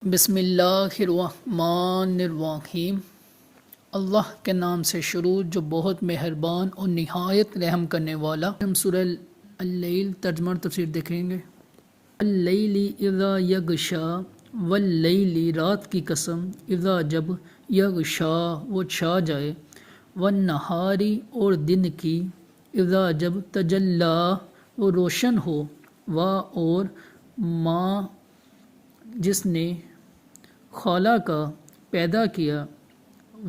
بسم اللہ الرحمن الرحیم۔ اللہ کے نام سے شروع جو بہت مہربان اور نہایت رحم کرنے والا۔ ہم سورہ اللیل ترجمہ اور تفسیر دیکھیں گے۔ اللیل اذا یغشا، واللیل رات کی قسم، اذا جب، یغشا وہ چھا جائے، والنہاری اور دن کی، اذا جب، تجلی وہ روشن ہو، اور ما جس نے خلا کا پیدا کیا،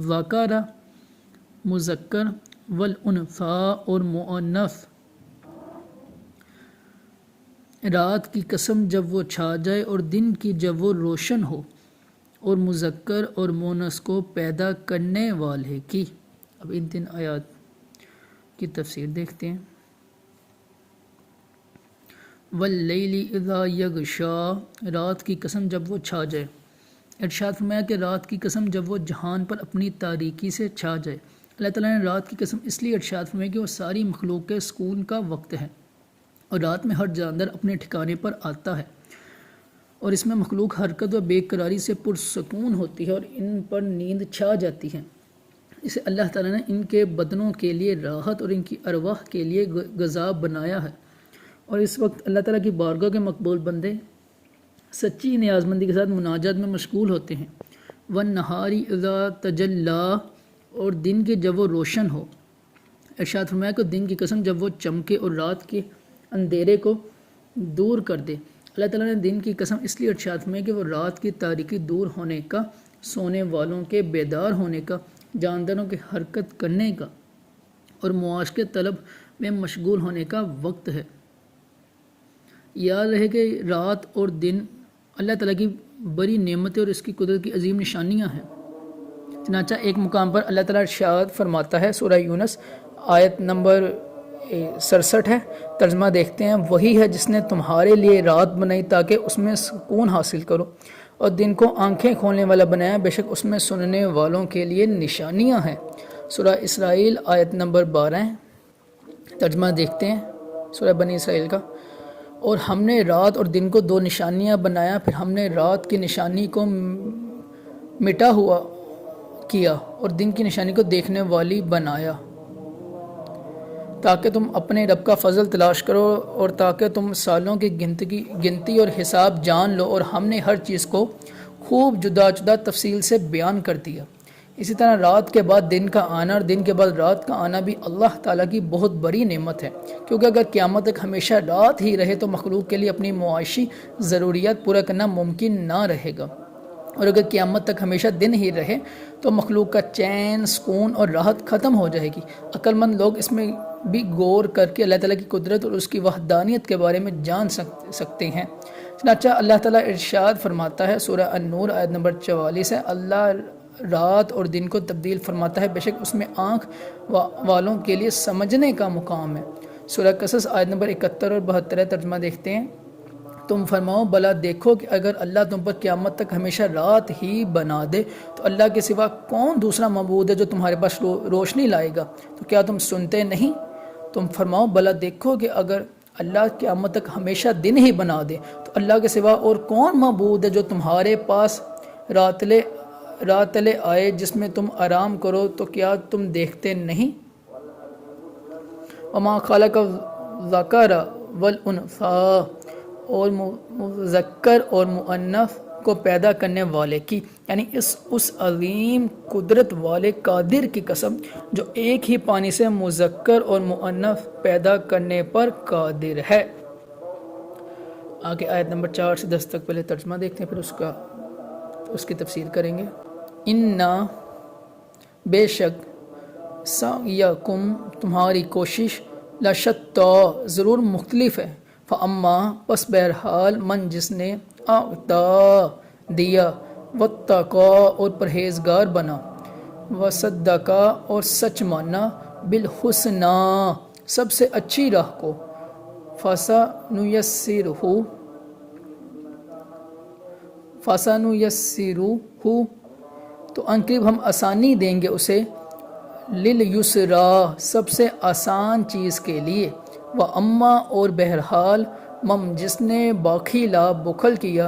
ذکر مذکر، والانثیٰ اور مؤنث۔ رات کی قسم جب وہ چھا جائے اور دن کی جب وہ روشن ہو، اور مذکر اور مؤنث کو پیدا کرنے والے کی۔ اب ان تین آیات کی تفسیر دیکھتے ہیں۔ واللیل اذا یغشا، رات کی قسم جب وہ چھا جائے۔ ارشاد فرمایا کہ رات کی قسم جب وہ جہان پر اپنی تاریکی سے چھا جائے۔ اللہ تعالیٰ نے رات کی قسم اس لیے ارشاد فرمایا کہ وہ ساری مخلوق کے سکون کا وقت ہے، اور رات میں ہر جاندار اپنے ٹھکانے پر آتا ہے، اور اس میں مخلوق حرکت و بے قراری سے پرسکون ہوتی ہے اور ان پر نیند چھا جاتی ہے۔ اسے اللہ تعالیٰ نے ان کے بدنوں کے لیے راحت اور ان کی ارواح کے لیے غذا بنایا ہے، اور اس وقت اللہ تعالیٰ کی بارگاہ کے مقبول بندے سچی نیازمندی کے ساتھ مناجات میں مشغول ہوتے ہیں۔ والنہاری اذا تجلی، اور دن کے جب وہ روشن ہو۔ ارشاد فرمایا کہ دن کی قسم جب وہ چمکے اور رات کے اندھیرے کو دور کر دے۔ اللہ تعالیٰ نے دن کی قسم اس لیے ارشاد فرمایا کہ وہ رات کی تاریکی دور ہونے کا، سونے والوں کے بیدار ہونے کا، جانداروں کے حرکت کرنے کا اور معاش کے طلب میں مشغول ہونے کا وقت ہے۔ یاد رہے کہ رات اور دن اللہ تعالیٰ کی بڑی نعمتیں اور اس کی قدرت کی عظیم نشانیاں ہیں۔ چنانچہ ایک مقام پر اللہ تعالیٰ ارشاد فرماتا ہے، سورہ یونس آیت نمبر 67 ہے، ترجمہ دیکھتے ہیں۔ وہی ہے جس نے تمہارے لیے رات بنائی تاکہ اس میں سکون حاصل کرو، اور دن کو آنکھیں کھولنے والا بنایا، بے شک اس میں سننے والوں کے لیے نشانیاں ہیں۔ سورہ اسرائیل آیت نمبر 12 ہے، ترجمہ دیکھتے ہیں، سورہ بنی اسرائیل کا۔ اور ہم نے رات اور دن کو دو نشانیاں بنایا، پھر ہم نے رات کی نشانی کو مٹا ہوا کیا اور دن کی نشانی کو دیکھنے والی بنایا، تاکہ تم اپنے رب کا فضل تلاش کرو اور تاکہ تم سالوں کی گنتی اور حساب جان لو، اور ہم نے ہر چیز کو خوب جدا جدا تفصیل سے بیان کر دیا۔ اسی طرح رات کے بعد دن کا آنا اور دن کے بعد رات کا آنا بھی اللہ تعالیٰ کی بہت بڑی نعمت ہے، کیونکہ اگر قیامت تک ہمیشہ رات ہی رہے تو مخلوق کے لیے اپنی معاشی ضروریات پورا کرنا ممکن نہ رہے گا، اور اگر قیامت تک ہمیشہ دن ہی رہے تو مخلوق کا چین، سکون اور راحت ختم ہو جائے گی۔ عقل مند لوگ اس میں بھی غور کر کے اللہ تعالیٰ کی قدرت اور اس کی وحدانیت کے بارے میں جان سکتے ہیں۔ چنانچہ اللہ تعالیٰ ارشاد فرماتا ہے، سورہ النور آیت نمبر 44 ہے، اللہ رات اور دن کو تبدیل فرماتا ہے، بے شک اس میں آنکھ والوں کے لیے سمجھنے کا مقام ہے۔ سورہ قصص آیت نمبر 71 اور 72 ہے، ترجمہ دیکھتے ہیں۔ تم فرماؤ بھلا دیکھو کہ اگر اللہ تم پر قیامت تک ہمیشہ رات ہی بنا دے تو اللہ کے سوا کون دوسرا معبود ہے جو تمہارے پاس روشنی لائے گا؟ تو کیا تم سنتے نہیں؟ تم فرماؤ بھلا دیکھو کہ اگر اللہ قیامت تک ہمیشہ دن ہی بنا دے تو اللہ کے سوا اور کون معبود ہے جو تمہارے پاس رات لے آئے جس میں تم آرام کرو؟ تو کیا تم دیکھتے نہیں؟ وما خلق الذکر والانثیٰ، اور مذکر اور مؤنث کو پیدا کرنے والے کی، یعنی اس عظیم قدرت والے قادر کی قسم جو ایک ہی پانی سے مذکر اور مؤنث پیدا کرنے پر قادر ہے۔ آگے آیت نمبر 4 سے 10 تک پہلے ترجمہ دیکھتے ہیں، پھر اس کی تفسیر کریں گے۔ اِنَّا بے شک، سعیکم تمہاری کوشش، لشتیٰ ضرور مختلف ہے، فَأَمَّا پس بہرحال من جس نے، اعطیٰ دیا، واتقیٰ اور پرہیزگار بنا، وصدقا اور سچ مانا، بالحسنی سب سے اچھی راہ کو، فَسَنُيَسِّرُهُ تو عنقریب ہم آسانی دیں گے اسے، لِلْيُسْرَا سب سے آسان چیز کے لیے، وَأَمَّا اور بہرحال مم جس نے باخیلا بخل کیا،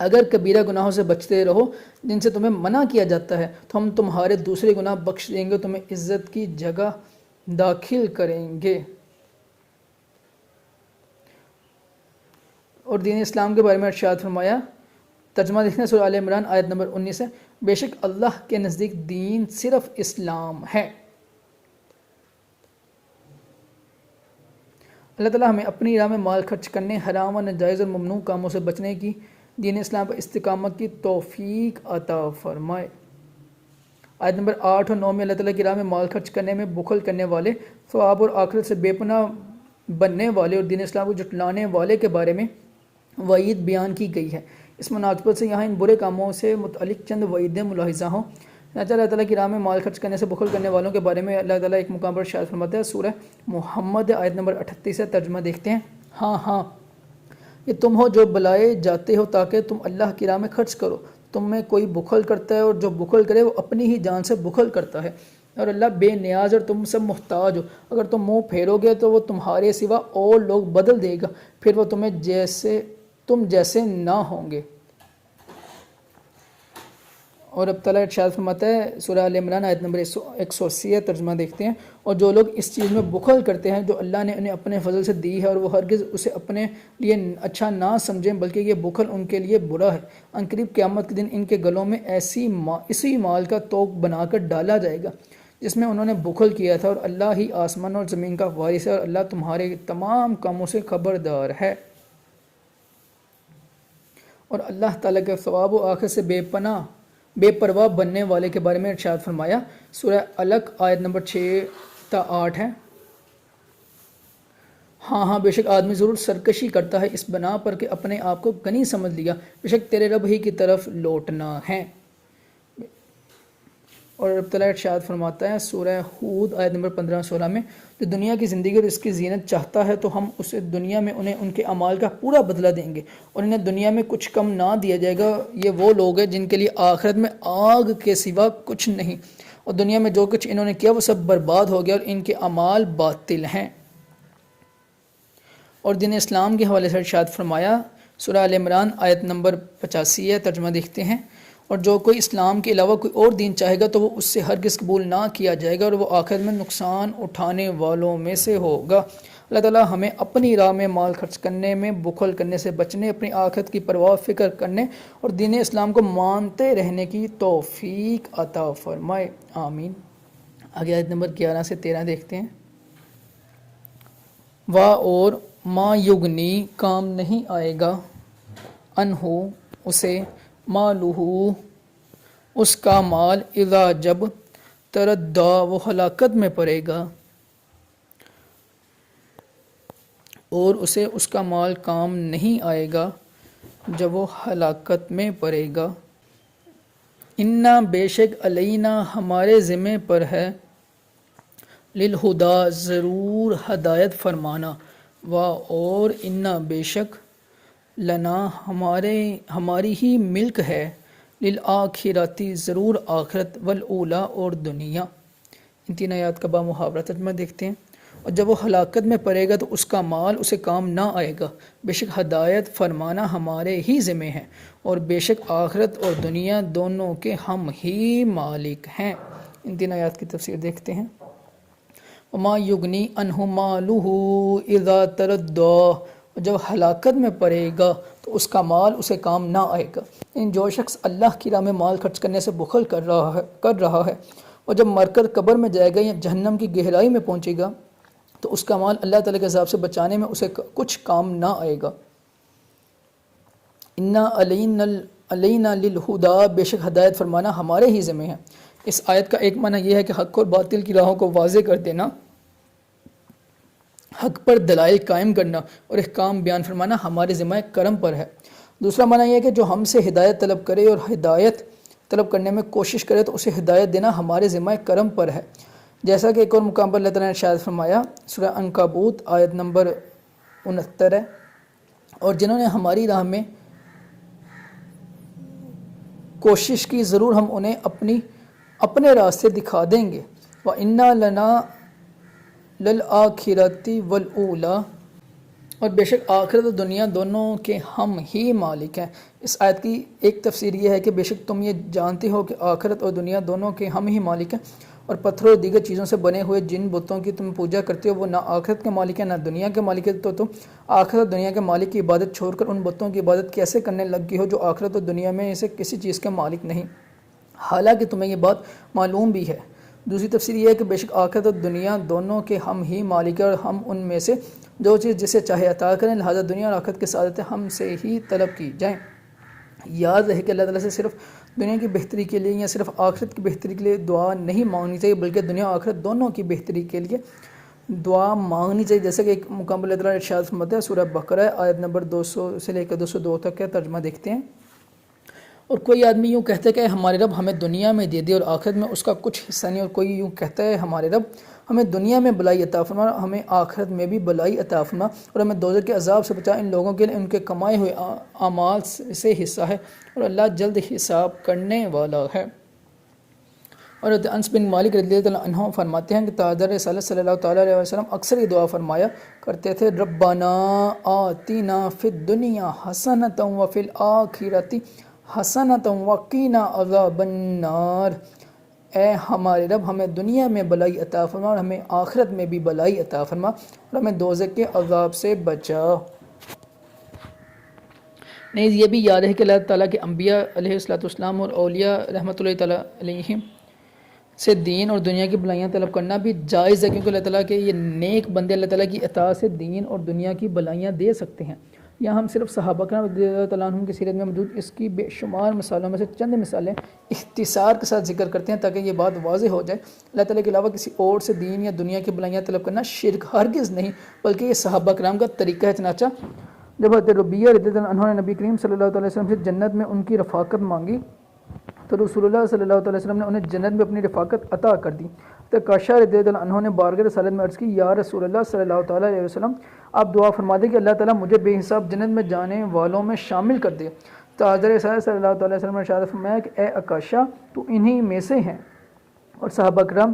اگر کبیرہ گناہوں سے بچتے رہو جن سے تمہیں منع کیا جاتا ہے تو ہم تمہارے دوسرے گناہ بخش دیں گے، تمہیں عزت کی جگہ داخل کریں گے۔ اور دین اسلام کے بارے میں ارشاد فرمایا، ترجمہ دیکھیں سورہ آل عمران آیت نمبر 19 ہے، بے شک اللہ کے نزدیک دین صرف اسلام ہے۔ اللہ تعالیٰ ہمیں اپنی راہ میں مال خرچ کرنے، حرام و ناجائز اور ممنوع کاموں سے بچنے کی، دین اسلام پر استقامت کی توفیق عطا فرمائے۔ آیت نمبر 8 اور 9 میں اللہ تعالیٰ کی راہ میں مال خرچ کرنے میں بخل کرنے والے، ثواب اور آخرت سے بے پناہ بننے والے اور دین اسلام کو جھٹلانے والے کے بارے میں وعید بیان کی گئی ہے۔ اس مناسبت سے یہاں ان برے کاموں سے متعلق چند وعیدیں ملاحظہ ہوں۔ اللہ تعالیٰ کی راہ میں مال خرچ کرنے سے بخل کرنے والوں کے بارے میں اللہ تعالیٰ ایک مقام پر ارشاد فرماتا ہے، سورہ محمد آیت نمبر 38 سے ترجمہ دیکھتے ہیں، ہاں یہ تم ہو جو بلائے جاتے ہو تاکہ تم اللہ کی راہ میں خرچ کرو، تم میں کوئی بخل کرتا ہے اور جو بخل کرے وہ اپنی ہی جان سے بخل کرتا ہے، اور اللہ بے نیاز اور تم سب محتاج ہو، اگر تم منہ پھیرو گے تو وہ تمہارے سوا اور لوگ بدل دے گا، پھر وہ تم جیسے نہ ہوں گے۔ اور اب تعالیٰ ارشاد فرماتا ہے سورہ آل عمران آیت نمبر 180 ترجمہ دیکھتے ہیں، اور جو لوگ اس چیز میں بخل کرتے ہیں جو اللہ نے انہیں اپنے فضل سے دی ہے اور وہ ہرگز اسے اپنے لیے اچھا نہ سمجھیں بلکہ یہ بخل ان کے لیے برا ہے، عنقریب قیامت کے دن ان کے گلوں میں اسی مال کا توق بنا کر ڈالا جائے گا جس میں انہوں نے بخل کیا تھا، اور اللہ ہی آسمان اور زمین کا وارث ہے اور اللہ تمہارے تمام کاموں سے خبردار ہے۔ اور اللہ تعالیٰ کے ثواب و آخرت سے بے پرواہ بننے والے کے بارے میں ارشاد فرمایا، سورہ علق آیت نمبر 6 تا 8 ہے، ہاں بے شک آدمی ضرور سرکشی کرتا ہے اس بنا پر کہ اپنے آپ کو غنی سمجھ لیا، بے شک تیرے رب ہی کی طرف لوٹنا ہے۔ اور رب تعالیٰ ارشاد فرماتا ہے سورہ ہود آیت نمبر 15-16 میں، جو دنیا کی زندگی اور اس کی زینت چاہتا ہے تو ہم اسے دنیا میں انہیں ان کے اعمال کا پورا بدلہ دیں گے اور انہیں دنیا میں کچھ کم نہ دیا جائے گا، یہ وہ لوگ ہیں جن کے لیے آخرت میں آگ کے سوا کچھ نہیں، اور دنیا میں جو کچھ انہوں نے کیا وہ سب برباد ہو گیا اور ان کے اعمال باطل ہیں۔ اور دین اسلام کے حوالے سے ارشاد فرمایا، سورہ آل عمران آیت نمبر 85 ہے، ترجمہ دیکھتے ہیں، اور جو کوئی اسلام کے علاوہ کوئی اور دین چاہے گا تو وہ اس سے ہرگز قبول نہ کیا جائے گا اور وہ آخرت میں نقصان اٹھانے والوں میں سے ہوگا۔ اللہ تعالیٰ ہمیں اپنی راہ میں مال خرچ کرنے میں بخل کرنے سے بچنے، اپنی آخرت کی پرواہ فکر کرنے اور دین اسلام کو مانتے رہنے کی توفیق عطا فرمائے، آمین۔ آگے آیت نمبر 11 سے 13 دیکھتے ہیں، اور ما یغنی کام نہیں آئے گا، انہو اسے، مالہ اس کا مال، اذا جب، تردہ وہ ہلاکت میں پڑے گا، اور اسے اس کا مال کام نہیں آئے گا جب وہ ہلاکت میں پڑے گا۔ انا بے شک علینا ہمارے ذمہ پر ہے، للہدا ضرور ہدایت فرمانا، اور انا بے شک لنا ہماری ہی ملک ہے، للآخرتی ضرور آخرت، والاولا اور دنیا۔ ان تین آیات کا بامحاورہ ترجمہ دیکھتے ہیں، اور جب وہ ہلاکت میں پڑے گا تو اس کا مال اسے کام نہ آئے گا، بے شک ہدایت فرمانا ہمارے ہی ذمہ ہے، اور بے شک آخرت اور دنیا دونوں کے ہم ہی مالک ہیں۔ ان تین آیات کی تفسیر دیکھتے ہیں، وما یغنی عنہ مالہ اذا تردى، جب ہلاکت میں پڑے گا تو اس کا مال اسے کام نہ آئے گا، جو شخص اللہ کی راہ میں مال خرچ کرنے سے بخل کر رہا ہے اور جب مر کر قبر میں جائے گا یا جہنم کی گہرائی میں پہنچے گا تو اس کا مال اللہ تعالیٰ کے عذاب سے بچانے میں اسے کچھ کام نہ آئے گا۔ انا علینا للہدا، بے شک ہدایت فرمانا ہمارے ہی ذمہ ہے۔ اس آیت کا ایک معنی یہ ہے کہ حق اور باطل کی راہوں کو واضح کر دینا، حق پر دلائل قائم کرنا اور احکام بیان فرمانا ہمارے ذمہ کرم پر ہے۔ دوسرا معنی یہ ہے کہ جو ہم سے ہدایت طلب کرے اور ہدایت طلب کرنے میں کوشش کرے تو اسے ہدایت دینا ہمارے ذمہ کرم پر ہے، جیسا کہ ایک اور مقام پر اللہ تعالیٰ نے ارشاد فرمایا، سورہ عنکبوت آیت نمبر 69 ہے، اور جنہوں نے ہماری راہ میں کوشش کی ضرور ہم انہیں اپنے راستے دکھا دیں گے، وَإِنَّا لَنَا لَلْآخِرَةِ وَالْأُولَى، اور بے شک آخرت و دنیا دونوں کے ہم ہی مالک ہیں۔ اس آیت کی ایک تفسیر یہ ہے کہ بے شک تم یہ جانتے ہو کہ آخرت اور دنیا دونوں کے ہم ہی مالک ہیں، اور پتھروں اور دیگر چیزوں سے بنے ہوئے جن بتوں کی تم پوجا کرتے ہو وہ نہ آخرت کے مالک ہیں نہ دنیا کے مالک ہیں، تو تم آخرت اور دنیا کے مالک کی عبادت چھوڑ کر ان بتوں کی عبادت کیسے کرنے لگ گئی ہو جو آخرت اور دنیا میں سے کسی چیز کے مالک نہیں، حالانکہ تمہیں یہ بات معلوم بھی ہے۔ دوسری تفسیر یہ ہے کہ بے شک آخرت اور دنیا دونوں کے ہم ہی مالک ہیں، اور ہم ان میں سے جو چیز جسے چاہے عطا کریں، لہذا دنیا اور آخرت کی سعادتیں ہم سے ہی طلب کی جائیں۔ یاد رہے کہ اللہ تعالیٰ سے صرف دنیا کی بہتری کے لیے یا صرف آخرت کی بہتری کے لیے دعا نہیں مانگنی چاہیے، بلکہ دنیا اور آخرت دونوں کی بہتری کے لیے دعا مانگنی چاہیے، جیسے کہ ایک مقام اللہ تعالیٰ ارشاد فرماتا ہے سورہ بقرہ آیت نمبر 200 سے لے کر 202 تک کا ترجمہ دیکھتے ہیں۔ اور کوئی آدمی یوں کہتا ہے کہ ہمارے رب ہمیں دنیا میں دے دے اور آخرت میں اس کا کچھ حصہ نہیں، اور کوئی یوں کہتا ہے ہمارے رب ہمیں دنیا میں بلائی عطا فرما، ہمیں آخرت میں بھی بلائی عطا فرما، اور ہمیں دوزخ کے عذاب سے بچا۔ ان لوگوں کے لیے ان کے کمائے ہوئے اعمال سے حصہ ہے، اور اللہ جلد حساب کرنے والا ہے۔ اور انس بن مالک رضی اللہ عنہ فرماتے ہیں کہ تاجدار رسالت صلی اللہ تعالیٰ علیہ وسلم اکثر یہ دعا فرمایا کرتے تھے، ربنا آتنا فی الدنیا حسنۃ وفی الآخرۃ حسنۃ وقنا عذاب النار، اے ہمارے رب ہمیں دنیا میں بلائی عطا فرما اور ہمیں آخرت میں بھی بلائی عطا فرما، اور ہمیں دوزخ کے عذاب سے بچا۔ نیز یہ بھی یاد ہے کہ اللہ تعالیٰ کے انبیاء علیہ السلام اور اولیاء رحمۃ اللہ تعالیٰ علیہم سے دین اور دنیا کی بلائیاں طلب کرنا بھی جائز ہے، کیونکہ اللہ تعالیٰ کے یہ نیک بندے اللہ تعالیٰ کی اطاعت سے دین اور دنیا کی بلائیاں دے سکتے ہیں۔ یہاں ہم صرف صحابہ کرام رضی اللہ تعالیٰ عنہم کی سیرت میں موجود اس کی بے شمار مثالوں میں سے چند مثالیں اختصار کے ساتھ ذکر کرتے ہیں تاکہ یہ بات واضح ہو جائے۔ اللہ تعالیٰ کے علاوہ کسی اور سے دین یا دنیا کی بلائیاں طلب کرنا شرک ہرگز نہیں، بلکہ یہ صحابہ کرام کا طریقہ ہے۔ چنانچہ جب حضرت ربیہ رضی اللہ عنہ نے نبی کریم صلی اللہ علیہ وسلم سے جنت میں ان کی رفاقت مانگی تو رسول اللہ صلی اللہ علیہ وسلم نے انہیں جنت میں اپنی رفاقت عطا کر دی۔ تو کاشا رضی اللہ عنہ نے بارگاہ رسالت میں عرض کی، یا رسول اللہ صلی اللہ تعالیٰ علیہ وسلم، آپ دعا فرما دیں کہ اللہ تعالیٰ مجھے بے حساب جنت میں جانے والوں میں شامل کر دے۔ تو حضرت رسالت صلی اللہ علیہ وسلم نے ارشاد فرمایا کہ اے اکاشا تو انہی میں سے ہیں۔ اور صحابہ کرام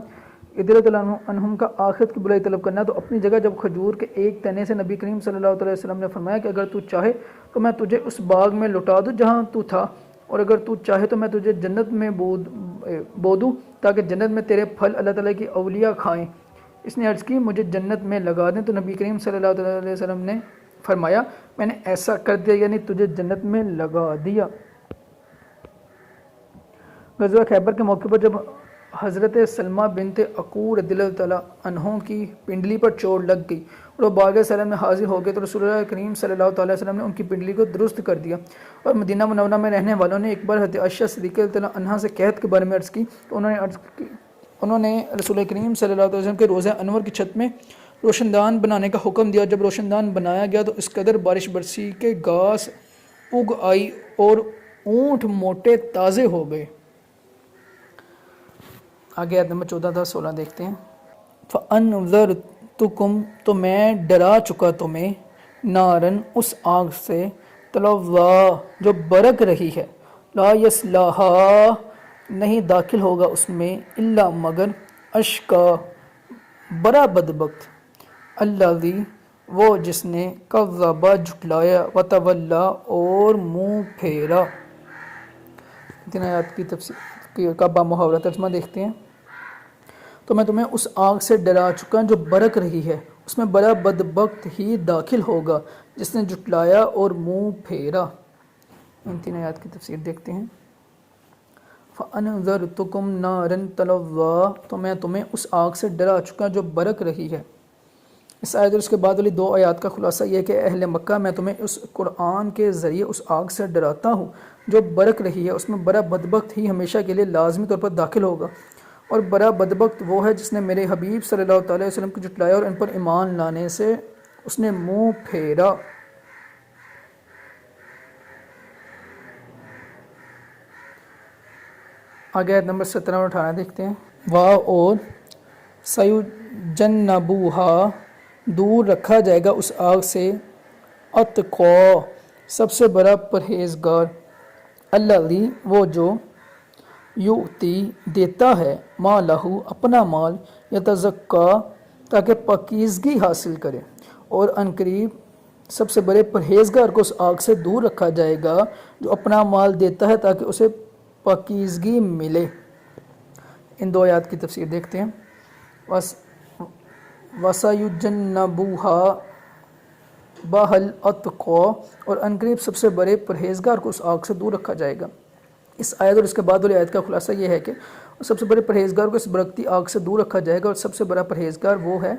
رضی اللہ عنہم کا آخرت کی بلائی طلب کرنا تو اپنی جگہ، جب کھجور کے ایک تنے سے نبی کریم صلی اللہ علیہ وسلم نے فرمایا کہ اگر تو چاہے تو میں تجھے اس باغ میں لٹا دوں جہاں تو تھا، اور اگر تو چاہے تو میں تجھے جنت میں بو دوں تاکہ جنت میں تیرے پھل اللہ تعالیٰ کی اولیاء کھائیں۔ اس نے عرض کی مجھے جنت میں لگا دیں، تو نبی کریم صلی اللہ علیہ وسلم نے فرمایا میں نے ایسا کر دیا، یعنی تجھے جنت میں لگا دیا۔ غزوہ خیبر کے موقع پر جب حضرت سلمہ بنت عقور رضی اللہ تعالیٰ عنہ کی پنڈلی پر چوٹ لگ گئی اور وہ بارگاہ رسالت میں حاضر ہو گئے، تو رسول اللہ کریم صلی اللہ تعالیٰ وسلم نے ان کی پنڈلی کو درست کر دیا۔ اور مدینہ منورہ میں رہنے والوں نے ایک بار حضرت عائشہ صدیقہ رضی اللہ عنہا سے قحط کے بارے میں عرض کی، تو انہوں نے رسول کریم صلی اللہ علیہ وسلم کے روضہ انور کی چھت میں روشن دان بنانے کا حکم دیا۔ جب روشن دان بنایا گیا تو اس قدر بارش برسی کہ گھاس اگ آئی اور اونٹ موٹے تازے ہو گئے۔ آگے آیت نمبر 14 تا 16 دیکھتے ہیں۔ فَأَنذَرْتُكُمْ تو میں ڈرا چکا تمہیں، نارن اس آگ سے، تلوّا جو برک رہی ہے، لا یصلاھا نہیں داخل ہوگا اس میں، الا مگر، اشقا بڑا بدبخت، الذی وہ جس نے، کذب جھٹلایا، وتولا اور منہ پھیرا۔ تین آیات کی تفسیر کا با محاورہ ترجمہ دیکھتے ہیں۔ تو میں تمہیں اس آگ سے ڈرا چکا جو برک رہی ہے، اس میں بڑا بدبخت ہی داخل ہوگا جس نے جھٹلایا اور منہ پھیرا۔ ان تین آیات کی تفسیر دیکھتے ہیں۔ فَأَنذَرْتُكُمْ نَارًا تَلَوّا تو میں تمہیں اس آگ سے ڈرا چکا جو برک رہی ہے۔ اس آیت اور اس کے بعد والی دو آیات کا خلاصہ یہ ہے کہ اہل مکہ میں تمہیں اس قرآن کے ذریعے اس آگ سے ڈراتا ہوں جو برک رہی ہے، اس میں بڑا بدبخت ہی ہمیشہ کے لیے لازمی طور پر داخل ہوگا، اور بڑا بدبخت وہ ہے جس نے میرے حبیب صلی اللہ تعالیٰ وسلم کو جھٹلایا اور ان پر ایمان لانے سے اس نے منہ پھیرا۔ آگے آیت نمبر 17 اور 18 دیکھتے ہیں۔ واہ اور سیجنبوہا دور رکھا جائے گا اس آگ سے، اتقوا سب سے بڑا پرہیزگار، الذی وہ جو، یؤتی دیتا ہے، مالہ اپنا مال، یتزکا تاکہ پاکیزگی حاصل کرے، اور عنقریب سب سے بڑے پرہیزگار کو اس آگ سے دور رکھا جائے گا جو اپنا مال دیتا ہے تاکہ اسے پاکیزگی ملے۔ ان دو آیات کی تفسیر دیکھتے ہیں۔ وَسَيُجَنَّبُهَا بَهَا الْأَتْقَى، اور عنقریب سب سے بڑے پرہیزگار کو اس آگ سے دور رکھا جائے گا۔ اس آیت اور اس کے بعد والی آیت کا خلاصہ یہ ہے کہ سب سے بڑے پرہیزگار کو اس برکتی آگ سے دور رکھا جائے گا، اور سب سے بڑا پرہیزگار وہ ہے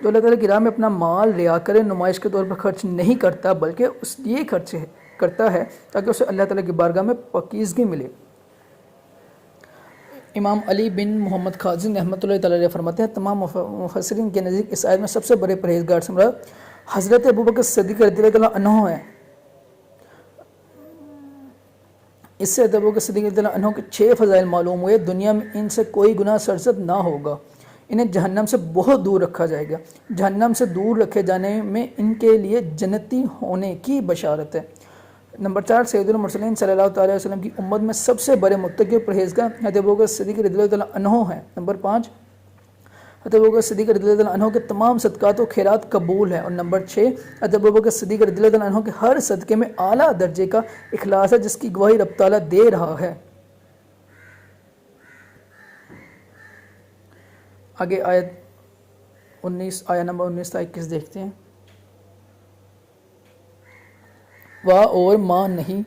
جو اللہ تعالیٰ کی راہ میں اپنا مال ریاکار نمائش کے طور پر خرچ نہیں کرتا، بلکہ اس لیے خرچ کرتا ہے تاکہ اسے اللہ تعالیٰ کی بارگاہ میں پاکیزگی ملے۔ امام علی بن محمد خازن رحمۃ اللہ تعالیٰ علیہ فرماتے ہیں تمام مفسرین کے نزدیک اس آیت میں سب سے بڑے پرہیزگار سے مراد حضرت ابوبکر صدیق رضی اللہ عنہ ہیں۔ اس سے ابوبکر صدیق رضی اللہ عنہ کے 6 فضائل معلوم ہوئے۔ دنیا میں ان سے کوئی گناہ سرزد نہ ہوگا، انہیں جہنم سے بہت دور رکھا جائے گا، جہنم سے دور رکھے جانے میں ان کے لیے جنتی ہونے کی بشارت ہے۔ نمبر 4 سید المرسلین صلی اللہ تعالیٰ علیہ وسلم کی امت میں سب سے بڑے متقی پرہیزگار حضرت ابوبکر صدیق رضی اللہ عنہ ہیں۔ نمبر 5 حضرت ابوبکر صدیق رضی اللہ عنہ کے تمام صدقات و خیرات قبول ہیں۔ اور نمبر 6 حضرت ابوبکر صدیق رضی اللہ عنہ کے ہر صدقے میں اعلیٰ درجے کا اخلاص ہے جس کی گواہی رب تعالیٰ دے رہا ہے۔ آگے آیت 19 نمبر 19 تا 21 دیکھتے ہیں۔ اور ماں نہیں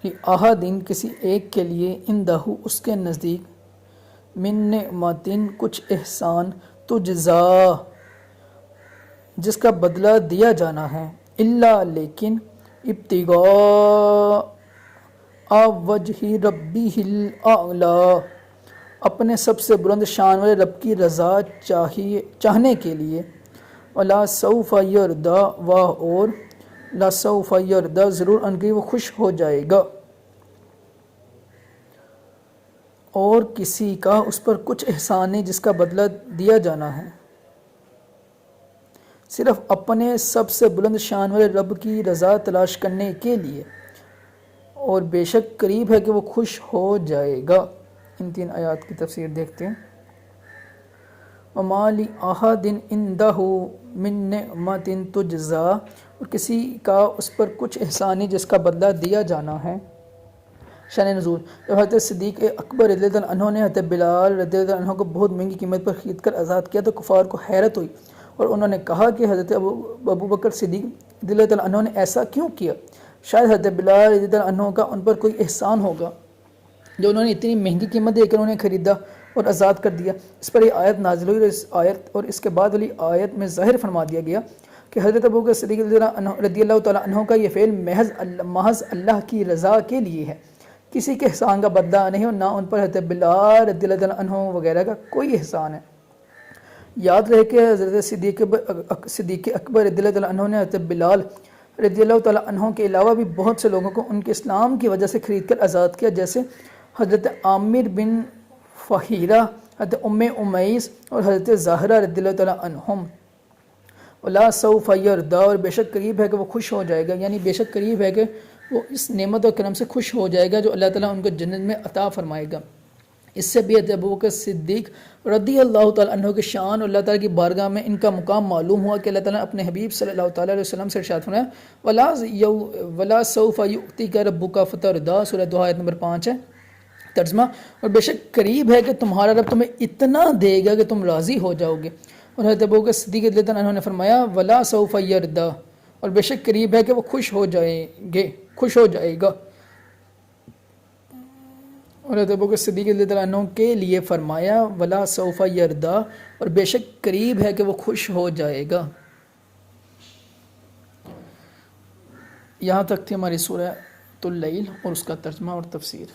احدٍ کسی ایک کے لیے عندہ اس کے نزدیک من نعمتٍ کچھ احسان تجزا جس کا بدلہ دیا جانا ہے، الا لیکن ابتغاء وجہ ربہ الاعلی اپنے سب سے بلند شان والے رب کی رضا چاہنے کے لیے، ولا سوف یرضی اور لا سوف یرضی ضرور انقریب وہ خوش ہو جائے گا، اور کسی کا اس پر کچھ احسان نہیں جس کا بدلہ دیا جانا ہے، صرف اپنے سب سے بلند شان والے رب کی رضا تلاش کرنے کے لیے، اور بے شک قریب ہے کہ وہ خوش ہو جائے گا۔ ان 3 آیات کی تفسیر دیکھتے ہیں۔ وَمَا لِأَحَدٍ عِندَهُ مِن نِعْمَةٍ تُجْزَىٰ، اور کسی کا اس پر کچھ احسان نہیں جس کا بدلہ دیا جانا ہے۔ شان نزول، جب حضرت صدیق اکبر رضی اللہ عنہ نے حضرت بلال رضی اللہ عنہ کو بہت مہنگی قیمت پر خرید کر آزاد کیا تو کفار کو حیرت ہوئی، اور انہوں نے کہا کہ حضرت ابوبکر صدیق رضی اللہ عنہ نے ایسا کیوں کیا؟ شاید حضرت بلال رضی اللہ عنہ کا ان پر کوئی احسان ہوگا جو انہوں نے اتنی مہنگی قیمت دے کر انہیں خریدا اور آزاد کر دیا۔ اس پر یہ آیت نازل ہوئی، اور اس آیت اور اس کے بعد والی آیت میں ظاہر فرما دیا گیا کہ حضرت ابوبکر صدیق رضی اللہ تعالیٰ عنہ کا یہ فعل محض اللہ کی رضا کے لیے ہے، کسی کے احسان کا بدلہ نہیں، اور نہ ان پر حضرت بلال رضی اللہ عنہ وغیرہ کا کوئی احسان ہے۔ یاد رہے کہ حضرت صدیق اکبر رضی اللہ عنہ نے حضرت بلال رضی اللہ تعالیٰ عنہ کے علاوہ بھی بہت سے لوگوں کو ان کے اسلام کی وجہ سے خرید کر آزاد کیا، جیسے حضرت عامر بن فہیرہ، حضرت امیس اور حضرت زہرہ رضی اللہ تعالیٰ عنہم۔ وَلَا سَوْفَ يَرْضَىٰ، اور بے شک قریب ہے کہ وہ خوش ہو جائے گا، یعنی بے شک قریب ہے کہ وہ اس نعمت اور کرم سے خوش ہو جائے گا جو اللہ تعالیٰ ان کو جنت میں عطا فرمائے گا۔ اس سے بھی حضرت ابوبکر صدیق رضی اللہ تعالیٰ عنہ کے شان اور اللہ تعالیٰ کی بارگاہ میں ان کا مقام معلوم ہوا کہ اللہ تعالیٰ نے اپنے حبیب صلی اللہ تعالیٰ علیہ وسلم سے ارشاد فرمایا وَلَا سَوْفَ يُؤْتِيكَ رَبُّكَ فَتَرْضَىٰ، سورہ دوحہ آیت نمبر 5 ہے۔ ترجمہ، اور بے شک قریب ہے کہ تمہارا رب تمہیں اتنا دے گا کہ تم راضی ہو جاؤ گے۔ اور حضرت ابوبکر صدیق رضی اللہ عنہ نے فرمایا وَلَا سَوْفَ يَرْضَىٰ، اور بے شک قریب ہے کہ وہ خوش ہو جائے گا۔ اور حضرت ابوبکر صدیق رضی اللہ عنہ کے لیے فرمایا وَلَا سَوْفَ يَرْضَىٰ، اور بے شک قریب ہے کہ وہ خوش ہو جائے گا۔ یہاں تک تھی ہماری سورۃ اللیل اور اس کا ترجمہ اور تفسیر۔